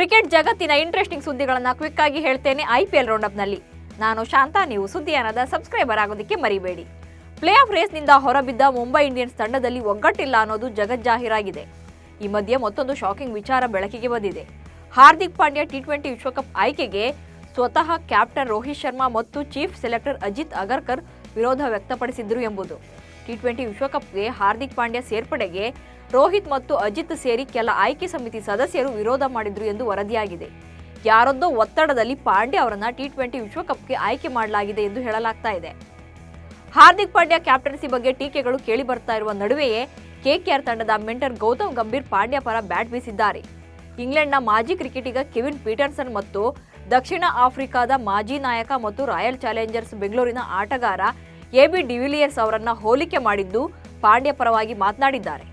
Cricket ಜಗತ್ತಿನ interesting ಸುದ್ದಿಗಳನ್ನು quick ಆಗಿ ಹೇಳ್ತೇನೆ IPL ರೌಂಡಪ್ನಲ್ಲಿ. ನಾನು ಶಾಂತಾ, ನೀವು ಸುದ್ದಿಯಾನದ ಸಬ್ಸ್ಕ್ರೈಬರ್ ಆಗೋದಕ್ಕೆ ಮರಿಬೇಡಿ. ಪ್ಲೇ ಆಫ್ ರೇಸ್ನಿಂದ ಹೊರಬಿದ್ದ ಮುಂಬೈ ಇಂಡಿಯನ್ಸ್ ತಂಡದಲ್ಲಿ ಒಗ್ಗಟ್ಟಿಲ್ಲ ಅನ್ನೋದು ಜಗಜ್ಜಾಹೀರಾಗಿದೆ. ಈ ಮಧ್ಯೆ ಮತ್ತೊಂದು ಶಾಕಿಂಗ್ ವಿಚಾರ ಬೆಳಕಿಗೆ ಬಂದಿದೆ. ಹಾರ್ದಿಕ್ ಪಾಂಡ್ಯ T20 ವಿಶ್ವಕಪ್ ಆಯ್ಕೆಗೆ ಸ್ವತಃ ಕ್ಯಾಪ್ಟನ್ ರೋಹಿತ್ ಶರ್ಮಾ ಮತ್ತು ಚೀಫ್ ಸೆಲೆಕ್ಟರ್ ಅಜಿತ್ ಅಗರ್ಕರ್ ವಿರೋಧ ವ್ಯಕ್ತಪಡಿಸಿದ್ರು ಎಂಬುದು. T20 ವಿಶ್ವಕಪ್ಗೆ ಹಾರ್ದಿಕ್ ಪಾಂಡ್ಯ ಸೇರ್ಪಡೆಗೆ ರೋಹಿತ್ ಮತ್ತು ಅಜಿತ್ ಸೇರಿ ಕೆಲ ಆಯ್ಕೆ ಸಮಿತಿ ಸದಸ್ಯರು ವಿರೋಧ ಮಾಡಿದ್ರು ಎಂದು ವರದಿಯಾಗಿದೆ. ಯಾರೊಂದೋ ಒತ್ತಡದಲ್ಲಿ ಪಾಂಡ್ಯ ಅವರನ್ನ T20 ವಿಶ್ವಕಪ್ಗೆ ಆಯ್ಕೆ ಮಾಡಲಾಗಿದೆ ಎಂದು ಹೇಳಲಾಗ್ತಾ ಇದೆ. ಹಾರ್ದಿಕ್ ಪಾಂಡ್ಯ ಕ್ಯಾಪ್ಟನ್ಸಿ ಬಗ್ಗೆ ಟೀಕೆಗಳು ಕೇಳಿ ಬರ್ತಾ ಇರುವ ನಡುವೆಯೇ KKR ತಂಡದ ಮೆಂಟರ್ ಗೌತಮ್ ಗಂಭೀರ್ ಪಾಂಡ್ಯ ಪರ ಬ್ಯಾಟ್ ಬೀಸಿದ್ದಾರೆ. ಇಂಗ್ಲೆಂಡ್ನ ಮಾಜಿ ಕ್ರಿಕೆಟಿಗ ಕೆವಿನ್ ಪೀಟರ್ಸನ್ ಮತ್ತು ದಕ್ಷಿಣ ಆಫ್ರಿಕಾದ ಮಾಜಿ ನಾಯಕ ಮತ್ತು ರಾಯಲ್ ಚಾಲೆಂಜರ್ಸ್ ಬೆಂಗಳೂರಿನ ಆಟಗಾರ AB ಡಿವಿಲಿಯರ್ಸ್ ಅವರನ್ನ ಹೋಲಿಕೆ ಮಾಡಿದ್ದು ಪಾಂಡ್ಯ ಪರವಾಗಿ ಮಾತನಾಡಿದ್ದಾರೆ.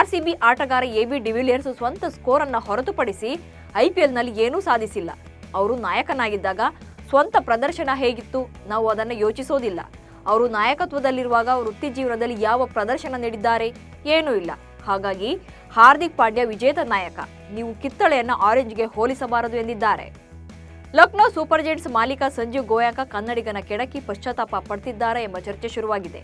RCB ಆಟಗಾರ AB ಡಿವಿಲಿಯರ್ಸ್ ಸ್ವಂತ ಸ್ಕೋರ್ ಅನ್ನ ಹೊರತುಪಡಿಸಿ IPLನಲ್ಲಿ ಏನೂ ಸಾಧಿಸಿಲ್ಲ. ಅವರು ನಾಯಕನಾಗಿದ್ದಾಗ ಸ್ವಂತ ಪ್ರದರ್ಶನ ಹೇಗಿತ್ತು, ನಾವು ಅದನ್ನು ಯೋಚಿಸೋದಿಲ್ಲ. ಅವರು ನಾಯಕತ್ವದಲ್ಲಿರುವಾಗ ವೃತ್ತಿ ಜೀವನದಲ್ಲಿ ಯಾವ ಪ್ರದರ್ಶನ ನೀಡಿದ್ದಾರೆ, ಏನೂ ಇಲ್ಲ. ಹಾಗಾಗಿ ಹಾರ್ದಿಕ್ ಪಾಂಡ್ಯ ವಿಜೇತ ನಾಯಕ, ನೀವು ಕಿತ್ತಳೆಯನ್ನು ಆರೆಂಜ್ಗೆ ಹೋಲಿಸಬಾರದು ಎಂದಿದ್ದಾರೆ. ಲಕ್ನೋ ಸೂಪರ್ ಜೈಂಟ್ಸ್ ಮಾಲೀಕ ಸಂಜೀವ್ ಗೋಯಾಂಕ ಕನ್ನಡಿಗನ ಕೆಡಕಿ ಪಶ್ಚಾತ್ತಾಪ ಪಡ್ತಿದ್ದಾರೆ ಎಂಬ ಚರ್ಚೆ ಶುರುವಾಗಿದೆ.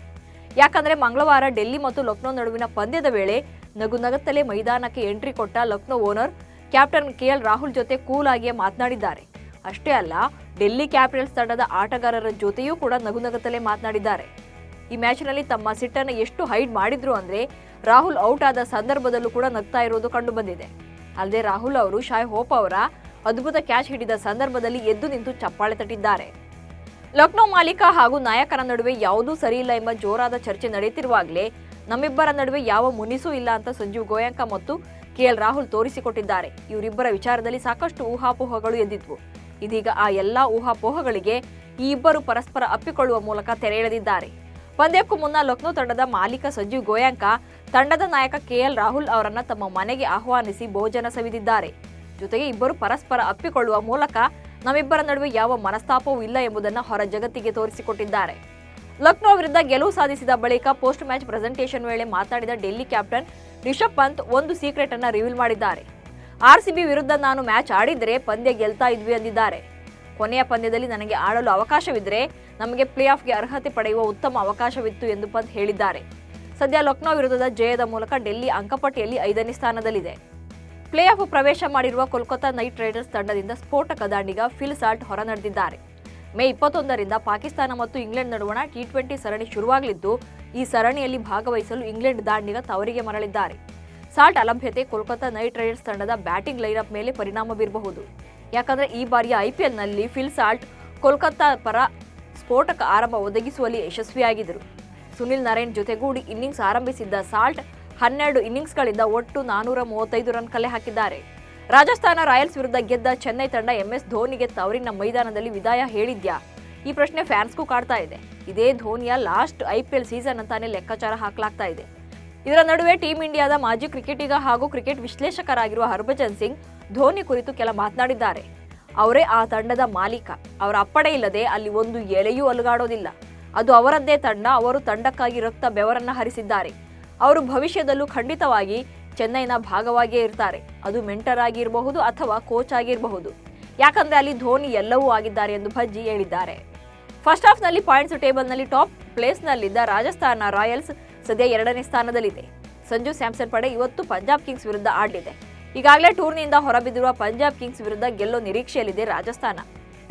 ಯಾಕಂದ್ರೆ ಮಂಗಳವಾರ ಡೆಲ್ಲಿ ಮತ್ತು ಲಕ್ನೋ ನಡುವಿನ ಪಂದ್ಯದ ವೇಳೆ ನಗುನಗುತ್ತಲೇ ಮೈದಾನಕ್ಕೆ ಎಂಟ್ರಿ ಕೊಟ್ಟ Lucknow owner captain KL Rahul ಜೊತೆ ಕೂಲ್ ಆಗಿಯೇ ಮಾತನಾಡಿದ್ದಾರೆ. ಅಷ್ಟೇ ಅಲ್ಲ, ಡೆಲ್ಲಿ ಕ್ಯಾಪಿಟಲ್ಸ್ ತಂಡದ ಆಟಗಾರರ ಜೊತೆಯೂ ಕೂಡ ನಗುನಗುತ್ತಲೇ ಮಾತನಾಡಿದ್ದಾರೆ. ಈ ಮ್ಯಾಚ್ನಲ್ಲಿ ತಮ್ಮ ಸಿಟ್ಟನ್ನು ಎಷ್ಟು ಹೈಡ್ ಮಾಡಿದ್ರು ಅಂದ್ರೆ ರಾಹುಲ್ ಔಟ್ ಆದ ಸಂದರ್ಭದಲ್ಲೂ ಕೂಡ ನಗ್ತಾ ಇರೋದು ಕಂಡು ಬಂದಿದೆ. ಅಲ್ಲದೆ ರಾಹುಲ್ ಅವರು ಶಾಯ್ ಹೋಪ್ ಅವರ ಅದ್ಭುತ ಕ್ಯಾಚ್ ಹಿಡಿದ ಸಂದರ್ಭದಲ್ಲಿ ಎದ್ದು ನಿಂತು ಚಪ್ಪಾಳೆ ತಟ್ಟಿದ್ದಾರೆ. ಲಕ್ನೋ ಮಾಲೀಕ ಹಾಗೂ ನಾಯಕನ ನಡುವೆ ಯಾವುದೂ ಸರಿಯಿಲ್ಲ ಎಂಬ ಜೋರಾದ ಚರ್ಚೆ ನಡೆಯುತ್ತಿರುವಾಗಲೇ ನಮ್ಮಿಬ್ಬರ ನಡುವೆ ಯಾವ ಮುನಿಸೂ ಇಲ್ಲ ಅಂತ ಸಂಜೀವ್ ಗೋಯಾಂಕ ಮತ್ತು KL ರಾಹುಲ್ ತೋರಿಸಿಕೊಟ್ಟಿದ್ದಾರೆ. ಇವರಿಬ್ಬರ ವಿಚಾರದಲ್ಲಿ ಸಾಕಷ್ಟು ಊಹಾಪೋಹಗಳು ಎದ್ದಿದ್ವು. ಇದೀಗ ಆ ಎಲ್ಲಾ ಊಹಾಪೋಹಗಳಿಗೆ ಈ ಇಬ್ಬರು ಪರಸ್ಪರ ಅಪ್ಪಿಕೊಳ್ಳುವ ಮೂಲಕ ತೆರೆ ಎಳೆದಿದ್ದಾರೆ. ಪಂದ್ಯಕ್ಕೂ ಮುನ್ನ ಲಕ್ನೋ ತಂಡದ ಮಾಲೀಕ ಸಂಜೀವ್ ಗೋಯಾಂಕ ತಂಡದ ನಾಯಕ KL ರಾಹುಲ್ ಅವರನ್ನ ತಮ್ಮ ಮನೆಗೆ ಆಹ್ವಾನಿಸಿ ಭೋಜನ ಸವಿದಿದ್ದಾರೆ. ಜೊತೆಗೆ ಇಬ್ಬರು ಪರಸ್ಪರ ಅಪ್ಪಿಕೊಳ್ಳುವ ಮೂಲಕ ನಮ್ಮಿಬ್ಬರ ನಡುವೆ ಯಾವ ಮನಸ್ತಾಪವೂ ಇಲ್ಲ ಎಂಬುದನ್ನು ಹೊರ ಜಗತ್ತಿಗೆ ತೋರಿಸಿಕೊಟ್ಟಿದ್ದಾರೆ. ಲಕ್ನೋ ವಿರುದ್ಧ ಗೆಲುವು ಸಾಧಿಸಿದ ಬಳಿಕ ಪೋಸ್ಟ್ ಮ್ಯಾಚ್ ಪ್ರೆಸೆಂಟೇಷನ್ ವೇಳೆ ಮಾತನಾಡಿದ ಡೆಲ್ಲಿ ಕ್ಯಾಪ್ಟನ್ ರಿಷಬ್ ಪಂತ್ ಒಂದು ಸೀಕ್ರೆಟ್ ಅನ್ನ ರಿವೀಲ್ ಮಾಡಿದ್ದಾರೆ. RCB ವಿರುದ್ಧ ನಾನು ಮ್ಯಾಚ್ ಆಡಿದ್ರೆ ಪಂದ್ಯ ಗೆಲ್ತಾ ಇದ್ವಿ ಎಂದಿದ್ದಾರೆ. ಕೊನೆಯ ಪಂದ್ಯದಲ್ಲಿ ನನಗೆ ಆಡಲು ಅವಕಾಶವಿದ್ರೆ ನಮಗೆ ಪ್ಲೇ ಆಫ್ಗೆ ಅರ್ಹತೆ ಪಡೆಯುವ ಉತ್ತಮ ಅವಕಾಶವಿತ್ತು ಎಂದು ಪಂತ್ ಹೇಳಿದ್ದಾರೆ. ಸದ್ಯ ಲಕ್ನೋ ವಿರುದ್ಧದ ಜಯದ ಮೂಲಕ ಡೆಲ್ಲಿ ಅಂಕಪಟ್ಟಿಯಲ್ಲಿ 5ನೇ ಸ್ಥಾನದಲ್ಲಿದೆ. ಪ್ಲೇ ಆಫ್ ಪ್ರವೇಶ ಮಾಡಿರುವ ಕೋಲ್ಕತಾ ನೈಟ್ ರೈಡರ್ಸ್ ತಂಡದಿಂದ ಸ್ಫೋಟಕ ದಾಂಡಿಗ ಫಿಲ್ ಸಾಲ್ಟ್ ಹೊರ ನಡೆದಿದ್ದಾರೆ. ಮೇ 21ರಿಂದ ಪಾಕಿಸ್ತಾನ ಮತ್ತು ಇಂಗ್ಲೆಂಡ್ ನಡುವಣ T20 ಸರಣಿ ಶುರುವಾಗಲಿದ್ದು, ಈ ಸರಣಿಯಲ್ಲಿ ಭಾಗವಹಿಸಲು ಇಂಗ್ಲೆಂಡ್ ದಾಂಡಿಗ ತವರಿಗೆ ಮರಳಿದ್ದಾರೆ. ಸಾಲ್ಟ್ ಅಲಭ್ಯತೆ ಕೋಲ್ಕತಾ ನೈಟ್ ರೈಡರ್ಸ್ ತಂಡದ ಬ್ಯಾಟಿಂಗ್ ಲೈನಪ್ ಮೇಲೆ ಪರಿಣಾಮ ಬೀರಬಹುದು. ಯಾಕಂದ್ರೆ ಈ ಬಾರಿಯ IPLನಲ್ಲಿ ಫಿಲ್ ಸಾಲ್ಟ್ ಕೋಲ್ಕತಾ ಪರ ಸ್ಫೋಟಕ ಆರಂಭ ಒದಗಿಸುವಲ್ಲಿ ಯಶಸ್ವಿಯಾಗಿದ್ದರು. ಸುನಿಲ್ ನರೇನ್ ಜೊತೆಗೂಡಿ ಇನ್ನಿಂಗ್ಸ್ ಆರಂಭಿಸಿದ್ದ ಸಾಲ್ಟ್ 12 ಇನ್ನಿಂಗ್ಸ್ಗಳಿಂದ ಒಟ್ಟು 435 ರನ್ ಕಲೆ ಹಾಕಿದ್ದಾರೆ. ರಾಜಸ್ಥಾನ ರಾಯಲ್ಸ್ ವಿರುದ್ಧ ಗೆದ್ದ ಚೆನ್ನೈ ತಂಡ MS ಧೋನಿಗೆ ತವರಿನ ಮೈದಾನದಲ್ಲಿ ವಿದಾಯ ಹೇಳಿದ್ಯಾ? ಈ ಪ್ರಶ್ನೆ ಫ್ಯಾನ್ಸ್ಗೂ ಕಾಡ್ತಾ ಇದೆ. ಇದೇ ಧೋನಿಯ ಲಾಸ್ಟ್ IPL ಸೀಸನ್ ಅಂತಾನೆ ಲೆಕ್ಕಾಚಾರ ಹಾಕಲಾಗ್ತಾ ಇದೆ. ಇದರ ನಡುವೆ ಟೀಂ ಇಂಡಿಯಾದ ಮಾಜಿ ಕ್ರಿಕೆಟಿಗ ಹಾಗೂ ಕ್ರಿಕೆಟ್ ವಿಶ್ಲೇಷಕರಾಗಿರುವ ಹರ್ಭಜನ್ ಸಿಂಗ್ ಧೋನಿ ಕುರಿತು ಕೆಲ ಮಾತನಾಡಿದ್ದಾರೆ. ಅವರೇ ಆ ತಂಡದ ಮಾಲೀಕ, ಅವರ ಅಪ್ಪಣೆ ಇಲ್ಲದೆ ಅಲ್ಲಿ ಒಂದು ಎಲೆಯೂ ಅಲುಗಾಡೋದಿಲ್ಲ. ಅದು ಅವರದ್ದೇ ತಂಡ, ಅವರು ತಂಡಕ್ಕಾಗಿ ರಕ್ತ ಬೆವರನ್ನ ಹರಿಸಿದ್ದಾರೆ. ಅವರು ಭವಿಷ್ಯದಲ್ಲೂ ಖಂಡಿತವಾಗಿ ಚೆನ್ನೈನ ಭಾಗವಾಗಿಯೇ ಇರ್ತಾರೆ. ಅದು ಮೆಂಟರ್ ಆಗಿರಬಹುದು ಅಥವಾ ಕೋಚ್ ಆಗಿರಬಹುದು. ಯಾಕಂದ್ರೆ ಅಲ್ಲಿ ಧೋನಿ ಎಲ್ಲವೂ ಆಗಿದ್ದಾರೆ ಎಂದು ಭಜ್ಜಿ ಹೇಳಿದ್ದಾರೆ. ಫಸ್ಟ್ ಹಾಫ್ನಲ್ಲಿ ಪಾಯಿಂಟ್ಸ್ ಟೇಬಲ್ನಲ್ಲಿ ಟಾಪ್ ಪ್ಲೇಸ್ನಲ್ಲಿದ್ದ ರಾಜಸ್ಥಾನ ರಾಯಲ್ಸ್ ಸದ್ಯ 2ನೇ ಸ್ಥಾನದಲ್ಲಿದೆ. ಸಂಜು ಸ್ಯಾಮ್ಸನ್ ಪಡೆ ಇವತ್ತು ಪಂಜಾಬ್ ಕಿಂಗ್ಸ್ ವಿರುದ್ಧ ಆಡಲಿದೆ. ಈಗಾಗಲೇ ಟೂರ್ನಿಯಿಂದ ಹೊರಬಿದ್ದಿರುವ ಪಂಜಾಬ್ ಕಿಂಗ್ಸ್ ವಿರುದ್ಧ ಗೆಲ್ಲೋ ನಿರೀಕ್ಷೆಯಲ್ಲಿದೆ ರಾಜಸ್ಥಾನ.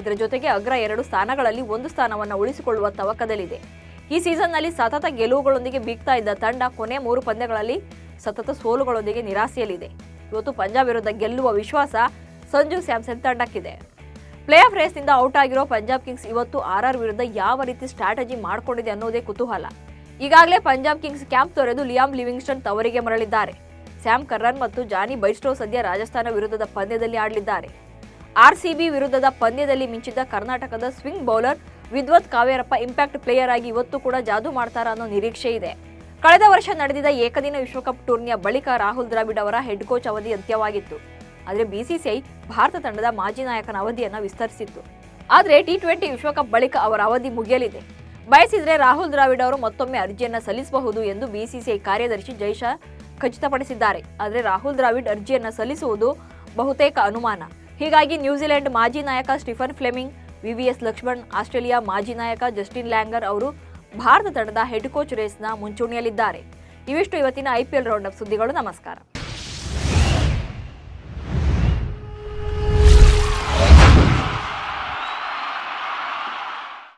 ಇದರ ಜೊತೆಗೆ ಅಗ್ರ 2 ಸ್ಥಾನಗಳಲ್ಲಿ 1 ಸ್ಥಾನವನ್ನು ಉಳಿಸಿಕೊಳ್ಳುವ ತವಕದಲ್ಲಿದೆ. ಈ ಸೀಸನ್ನಲ್ಲಿ ಸತತ ಗೆಲುವುಗಳೊಂದಿಗೆ ಬೀಗ್ತಾ ಇದ್ದ ತಂಡ ಕೊನೆ 3 ಪಂದ್ಯಗಳಲ್ಲಿ ಸತತ ಸೋಲುಗಳೊಂದಿಗೆ ನಿರಾಸೆಯಲ್ಲಿದೆ. ಇವತ್ತು ಪಂಜಾಬ್ ವಿರುದ್ಧ ಗೆಲ್ಲುವ ವಿಶ್ವಾಸ ಸಂಜು ಸ್ಯಾಮ್ಸನ್ ತಂಡಕ್ಕಿದೆ. ಪ್ಲೇ ಆಫ್ ರೇಸ್ನಿಂದ ಔಟ್ ಆಗಿರೋ ಪಂಜಾಬ್ ಕಿಂಗ್ಸ್ ಇವತ್ತು RR ವಿರುದ್ಧ ಯಾವ ರೀತಿ ಸ್ಟ್ರಾಟಜಿ ಮಾಡಿಕೊಂಡಿದೆ ಅನ್ನೋದೇ ಕುತೂಹಲ. ಈಗಾಗಲೇ ಪಂಜಾಬ್ ಕಿಂಗ್ಸ್ ಕ್ಯಾಂಪ್ ತೊರೆದು ಲಿಯಾಮ್ ಲಿವಿಂಗ್ಸ್ಟನ್ ತವರಿಗೆ ಮರಳಿದ್ದಾರೆ. ಸ್ಯಾಮ್ ಕರ್ರನ್ ಮತ್ತು ಜಾನಿ ಬೈಸ್ಟೋ ಸದ್ಯ ರಾಜಸ್ಥಾನ ವಿರುದ್ಧದ ಪಂದ್ಯದಲ್ಲಿ ಆಡಲಿದ್ದಾರೆ. RCB ವಿರುದ್ಧದ ಪಂದ್ಯದಲ್ಲಿ ಮಿಂಚಿದ್ದ ಕರ್ನಾಟಕದ ಸ್ವಿಂಗ್ ಬೌಲರ್ ವಿದ್ವತ್ ಕಾವೇರಪ್ಪ ಇಂಪ್ಯಾಕ್ಟ್ ಪ್ಲೇಯರ್ ಆಗಿ ಇವತ್ತು ಕೂಡ ಜಾದೂ ಮಾಡ್ತಾರ ಅನ್ನೋ ನಿರೀಕ್ಷೆ ಇದೆ. ಕಳೆದ ವರ್ಷ ನಡೆದಿದ್ದ ಏಕದಿನ ವಿಶ್ವಕಪ್ ಟೂರ್ನಿಯ ಬಳಿಕ ರಾಹುಲ್ ದ್ರಾವಿಡ್ ಅವರ ಹೆಡ್ ಕೋಚ್ ಅವಧಿ ಅಂತ್ಯವಾಗಿತ್ತು. ಆದರೆ BCCI ಭಾರತ ತಂಡದ ಮಾಜಿ ನಾಯಕನ ಅವಧಿಯನ್ನು ವಿಸ್ತರಿಸಿತ್ತು. ಆದರೆ T20 ವಿಶ್ವಕಪ್ ಬಳಿಕ ಅವರ ಅವಧಿ ಮುಗಿಯಲಿದೆ. ಬಯಸಿದ್ರೆ ರಾಹುಲ್ ದ್ರಾವಿಡ್ ಅವರು ಮತ್ತೊಮ್ಮೆ ಅರ್ಜಿಯನ್ನು ಸಲ್ಲಿಸಬಹುದು ಎಂದು BCCI ಕಾರ್ಯದರ್ಶಿ ಜೈಶಾ ಖಚಿತಪಡಿಸಿದ್ದಾರೆ. ಆದರೆ ರಾಹುಲ್ ದ್ರಾವಿಡ್ ಅರ್ಜಿಯನ್ನು ಸಲ್ಲಿಸುವುದು ಬಹುತೇಕ ಅನುಮಾನ. ಹೀಗಾಗಿ ನ್ಯೂಜಿಲೆಂಡ್ ಮಾಜಿ ನಾಯಕ Stephen Fleming, VVS Laxman, Australia ಮಾಜಿ ನಾಯಕ ಜಸ್ಟಿನ್ ಲ್ಯಾಂಗರ್ ಅವರು ಭಾರತ ತಂಡದ ಹೆಡ್ ಕೋಚ್ ರೇಸ್ನ ಮುಂಚೂಣಿಯಲ್ಲಿದ್ದಾರೆ. ಇವಿಷ್ಟು ಇವತ್ತಿನ IPL ರೌಂಡ್ ಅಪ್ ಸುದ್ದಿಗಳು. ನಮಸ್ಕಾರ.